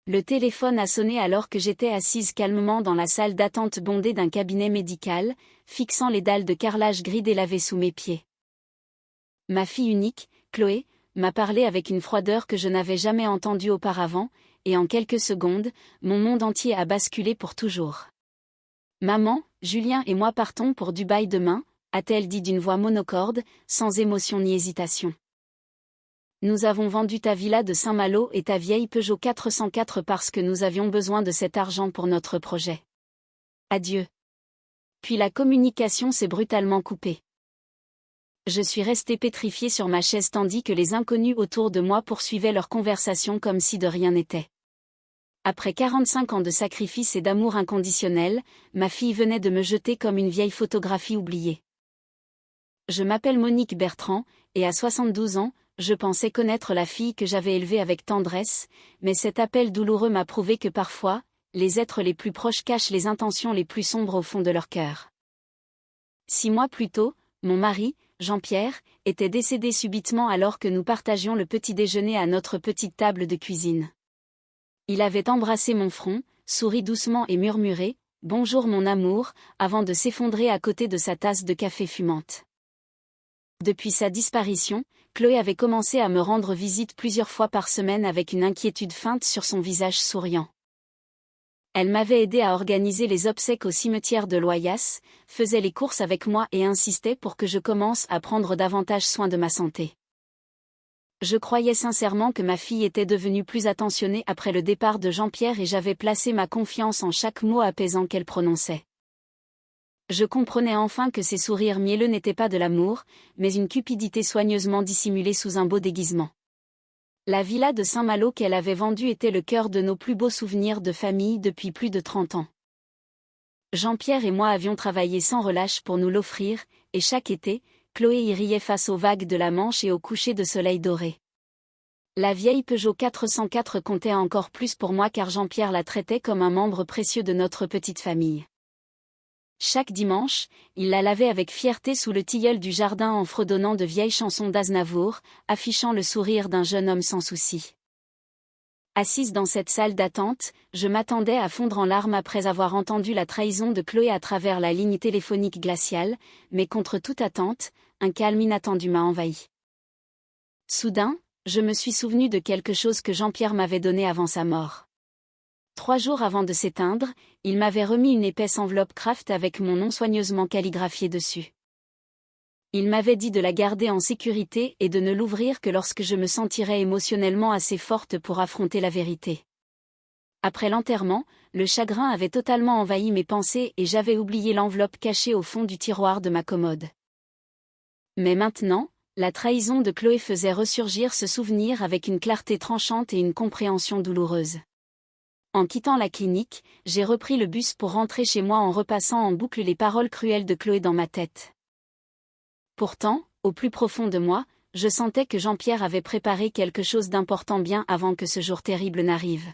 Le téléphone a sonné alors que j'étais assise calmement dans la salle d'attente bondée d'un cabinet médical, fixant les dalles de carrelage gris délavées sous mes pieds. Ma fille unique, Chloé, m'a parlé avec une froideur que je n'avais jamais entendue auparavant, et en quelques secondes, mon monde entier a basculé pour toujours. « Maman, Julien et moi partons pour Dubaï demain », a-t-elle dit d'une voix monocorde, sans émotion ni hésitation. « Nous avons vendu ta villa de Saint-Malo et ta vieille Peugeot 404 parce que nous avions besoin de cet argent pour notre projet. Adieu. » Puis la communication s'est brutalement coupée. Je suis restée pétrifiée sur ma chaise tandis que les inconnus autour de moi poursuivaient leur conversation comme si de rien n'était. Après 45 ans de sacrifice et d'amour inconditionnel, ma fille venait de me jeter comme une vieille photographie oubliée. Je m'appelle Monique Bertrand, et à 72 ans, je pensais connaître la fille que j'avais élevée avec tendresse, mais cet appel douloureux m'a prouvé que parfois, les êtres les plus proches cachent les intentions les plus sombres au fond de leur cœur. 6 mois plus tôt, mon mari, Jean-Pierre, était décédé subitement alors que nous partagions le petit déjeuner à notre petite table de cuisine. Il avait embrassé mon front, souri doucement et murmuré « Bonjour mon amour » avant de s'effondrer à côté de sa tasse de café fumante. Depuis sa disparition, Chloé avait commencé à me rendre visite plusieurs fois par semaine avec une inquiétude feinte sur son visage souriant. Elle m'avait aidé à organiser les obsèques au cimetière de Loyasse, faisait les courses avec moi et insistait pour que je commence à prendre davantage soin de ma santé. Je croyais sincèrement que ma fille était devenue plus attentionnée après le départ de Jean-Pierre et j'avais placé ma confiance en chaque mot apaisant qu'elle prononçait. Je comprenais enfin que ses sourires mielleux n'étaient pas de l'amour, mais une cupidité soigneusement dissimulée sous un beau déguisement. La villa de Saint-Malo qu'elle avait vendue était le cœur de nos plus beaux souvenirs de famille depuis plus de 30 ans. Jean-Pierre et moi avions travaillé sans relâche pour nous l'offrir, et chaque été, Chloé y riait face aux vagues de la Manche et au coucher de soleil doré. La vieille Peugeot 404 comptait encore plus pour moi car Jean-Pierre la traitait comme un membre précieux de notre petite famille. Chaque dimanche, il la lavait avec fierté sous le tilleul du jardin en fredonnant de vieilles chansons d'Aznavour, affichant le sourire d'un jeune homme sans souci. Assise dans cette salle d'attente, je m'attendais à fondre en larmes après avoir entendu la trahison de Chloé à travers la ligne téléphonique glaciale, mais contre toute attente, un calme inattendu m'a envahi. Soudain, je me suis souvenu de quelque chose que Jean-Pierre m'avait donné avant sa mort. 3 jours avant de s'éteindre, il m'avait remis une épaisse enveloppe Kraft avec mon nom soigneusement calligraphié dessus. Il m'avait dit de la garder en sécurité et de ne l'ouvrir que lorsque je me sentirais émotionnellement assez forte pour affronter la vérité. Après l'enterrement, le chagrin avait totalement envahi mes pensées et j'avais oublié l'enveloppe cachée au fond du tiroir de ma commode. Mais maintenant, la trahison de Chloé faisait ressurgir ce souvenir avec une clarté tranchante et une compréhension douloureuse. En quittant la clinique, j'ai repris le bus pour rentrer chez moi en repassant en boucle les paroles cruelles de Chloé dans ma tête. Pourtant, au plus profond de moi, je sentais que Jean-Pierre avait préparé quelque chose d'important bien avant que ce jour terrible n'arrive.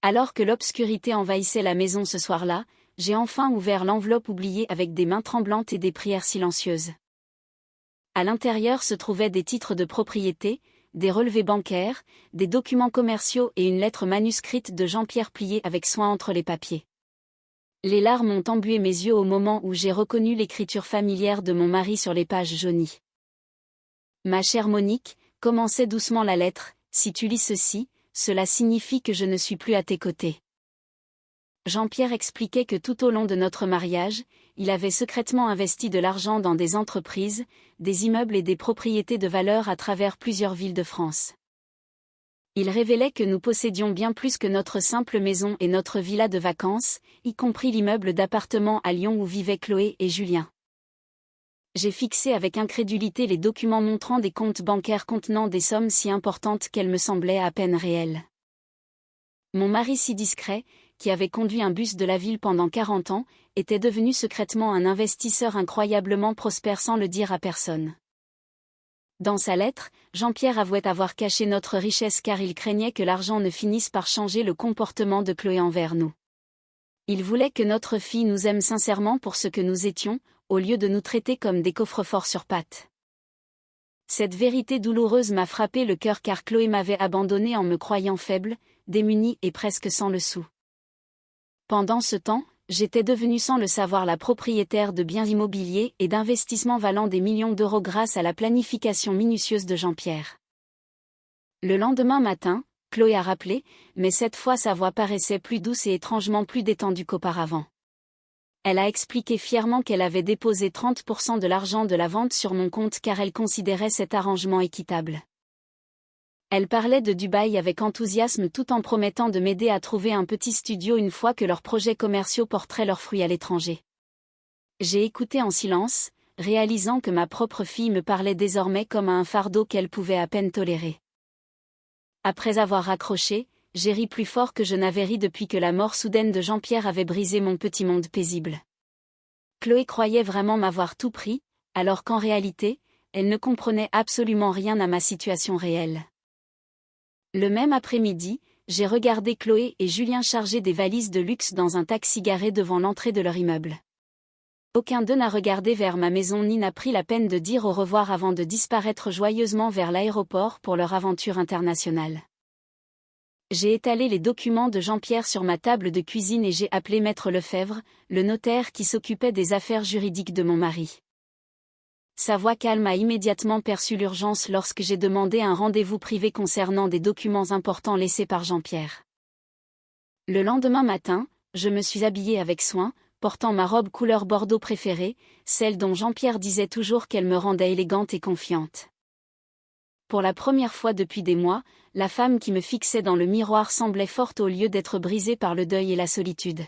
Alors que l'obscurité envahissait la maison ce soir-là, j'ai enfin ouvert l'enveloppe oubliée avec des mains tremblantes et des prières silencieuses. À l'intérieur se trouvaient des titres de propriété, des relevés bancaires, des documents commerciaux et une lettre manuscrite de Jean-Pierre pliée avec soin entre les papiers. Les larmes ont embué mes yeux au moment où j'ai reconnu l'écriture familière de mon mari sur les pages jaunies. « Ma chère Monique », commençait doucement la lettre, « si tu lis ceci, cela signifie que je ne suis plus à tes côtés. » Jean-Pierre expliquait que tout au long de notre mariage, il avait secrètement investi de l'argent dans des entreprises, des immeubles et des propriétés de valeur à travers plusieurs villes de France. Il révélait que nous possédions bien plus que notre simple maison et notre villa de vacances, y compris l'immeuble d'appartement à Lyon où vivaient Chloé et Julien. J'ai fixé avec incrédulité les documents montrant des comptes bancaires contenant des sommes si importantes qu'elles me semblaient à peine réelles. Mon mari si discret, qui avait conduit un bus de la ville pendant 40 ans, était devenu secrètement un investisseur incroyablement prospère sans le dire à personne. Dans sa lettre, Jean-Pierre avouait avoir caché notre richesse car il craignait que l'argent ne finisse par changer le comportement de Chloé envers nous. Il voulait que notre fille nous aime sincèrement pour ce que nous étions, au lieu de nous traiter comme des coffres-forts sur pattes. Cette vérité douloureuse m'a frappé le cœur car Chloé m'avait abandonnée en me croyant faible, démunie et presque sans le sou. Pendant ce temps, j'étais devenue sans le savoir la propriétaire de biens immobiliers et d'investissements valant des millions d'euros grâce à la planification minutieuse de Jean-Pierre. Le lendemain matin, Chloé a rappelé, mais cette fois sa voix paraissait plus douce et étrangement plus détendue qu'auparavant. Elle a expliqué fièrement qu'elle avait déposé 30% de l'argent de la vente sur mon compte car elle considérait cet arrangement équitable. Elle parlait de Dubaï avec enthousiasme tout en promettant de m'aider à trouver un petit studio une fois que leurs projets commerciaux porteraient leurs fruits à l'étranger. J'ai écouté en silence, réalisant que ma propre fille me parlait désormais comme à un fardeau qu'elle pouvait à peine tolérer. Après avoir raccroché, j'ai ri plus fort que je n'avais ri depuis que la mort soudaine de Jean-Pierre avait brisé mon petit monde paisible. Chloé croyait vraiment m'avoir tout pris, alors qu'en réalité, elle ne comprenait absolument rien à ma situation réelle. Le même après-midi, j'ai regardé Chloé et Julien charger des valises de luxe dans un taxi garé devant l'entrée de leur immeuble. Aucun d'eux n'a regardé vers ma maison ni n'a pris la peine de dire au revoir avant de disparaître joyeusement vers l'aéroport pour leur aventure internationale. J'ai étalé les documents de Jean-Pierre sur ma table de cuisine et j'ai appelé Maître Lefebvre, le notaire qui s'occupait des affaires juridiques de mon mari. Sa voix calme a immédiatement perçu l'urgence lorsque j'ai demandé un rendez-vous privé concernant des documents importants laissés par Jean-Pierre. Le lendemain matin, je me suis habillée avec soin, portant ma robe couleur bordeaux préférée, celle dont Jean-Pierre disait toujours qu'elle me rendait élégante et confiante. Pour la première fois depuis des mois, la femme qui me fixait dans le miroir semblait forte au lieu d'être brisée par le deuil et la solitude.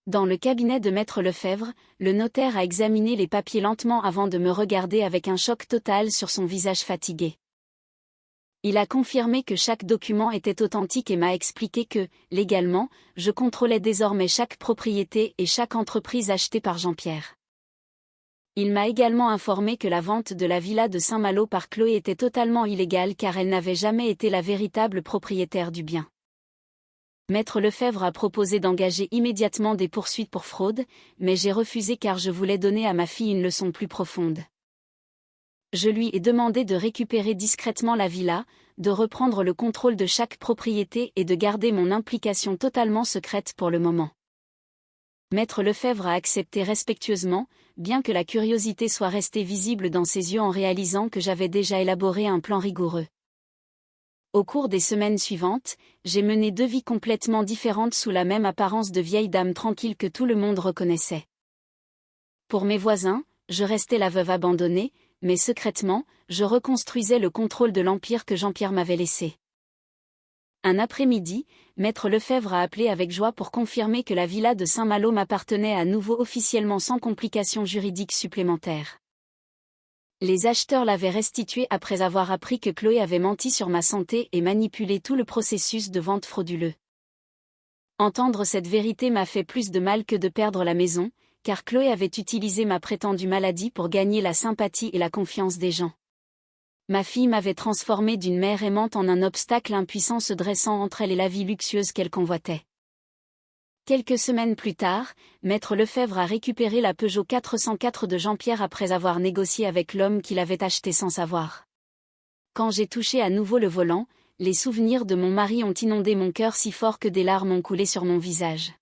Dans le cabinet de Maître Lefebvre, le notaire a examiné les papiers lentement avant de me regarder avec un choc total sur son visage fatigué. Il a confirmé que chaque document était authentique et m'a expliqué que, légalement, je contrôlais désormais chaque propriété et chaque entreprise achetée par Jean-Pierre. Il m'a également informé que la vente de la villa de Saint-Malo par Chloé était totalement illégale car elle n'avait jamais été la véritable propriétaire du bien. Maître Lefebvre a proposé d'engager immédiatement des poursuites pour fraude, mais j'ai refusé car je voulais donner à ma fille une leçon plus profonde. Je lui ai demandé de récupérer discrètement la villa, de reprendre le contrôle de chaque propriété et de garder mon implication totalement secrète pour le moment. Maître Lefebvre a accepté respectueusement, bien que la curiosité soit restée visible dans ses yeux en réalisant que j'avais déjà élaboré un plan rigoureux. Au cours des semaines suivantes, j'ai mené 2 vies complètement différentes sous la même apparence de vieille dame tranquille que tout le monde reconnaissait. Pour mes voisins, je restais la veuve abandonnée, mais secrètement, je reconstruisais le contrôle de l'empire que Jean-Pierre m'avait laissé. Un après-midi, Maître Lefebvre a appelé avec joie pour confirmer que la villa de Saint-Malo m'appartenait à nouveau officiellement sans complications juridiques supplémentaires. Les acheteurs l'avaient restituée après avoir appris que Chloé avait menti sur ma santé et manipulé tout le processus de vente frauduleux. Entendre cette vérité m'a fait plus de mal que de perdre la maison, car Chloé avait utilisé ma prétendue maladie pour gagner la sympathie et la confiance des gens. Ma fille m'avait transformée d'une mère aimante en un obstacle impuissant se dressant entre elle et la vie luxueuse qu'elle convoitait. Quelques semaines plus tard, Maître Lefebvre a récupéré la Peugeot 404 de Jean-Pierre après avoir négocié avec l'homme qui l'avait achetée sans savoir. Quand j'ai touché à nouveau le volant, les souvenirs de mon mari ont inondé mon cœur si fort que des larmes ont coulé sur mon visage.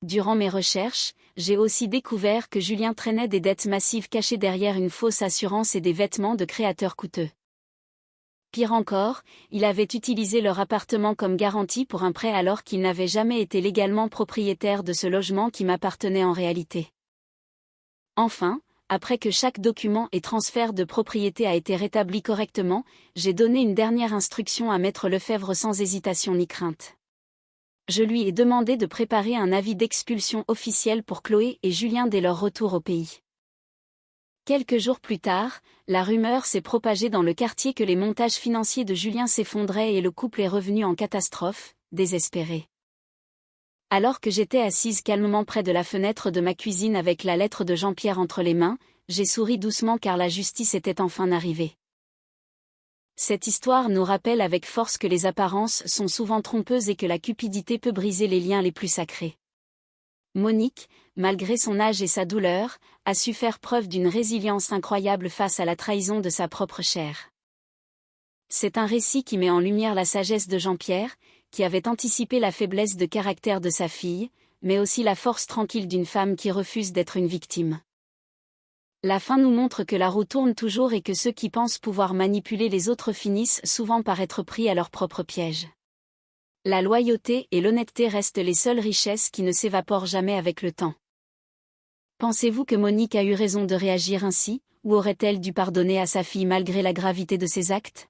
Durant mes recherches, j'ai aussi découvert que Julien traînait des dettes massives cachées derrière une fausse assurance et des vêtements de créateurs coûteux. Pire encore, il avait utilisé leur appartement comme garantie pour un prêt alors qu'il n'avait jamais été légalement propriétaire de ce logement qui m'appartenait en réalité. Enfin, après que chaque document et transfert de propriété a été rétabli correctement, j'ai donné une dernière instruction à Maître Lefebvre sans hésitation ni crainte. Je lui ai demandé de préparer un avis d'expulsion officiel pour Chloé et Julien dès leur retour au pays. Quelques jours plus tard, la rumeur s'est propagée dans le quartier que les montages financiers de Julien s'effondraient et le couple est revenu en catastrophe, désespéré. Alors que j'étais assise calmement près de la fenêtre de ma cuisine avec la lettre de Jean-Pierre entre les mains, j'ai souri doucement car la justice était enfin arrivée. Cette histoire nous rappelle avec force que les apparences sont souvent trompeuses et que la cupidité peut briser les liens les plus sacrés. Monique, malgré son âge et sa douleur, a su faire preuve d'une résilience incroyable face à la trahison de sa propre chair. C'est un récit qui met en lumière la sagesse de Jean-Pierre, qui avait anticipé la faiblesse de caractère de sa fille, mais aussi la force tranquille d'une femme qui refuse d'être une victime. La fin nous montre que la roue tourne toujours et que ceux qui pensent pouvoir manipuler les autres finissent souvent par être pris à leur propre piège. La loyauté et l'honnêteté restent les seules richesses qui ne s'évaporent jamais avec le temps. Pensez-vous que Monique a eu raison de réagir ainsi, ou aurait-elle dû pardonner à sa fille malgré la gravité de ses actes ?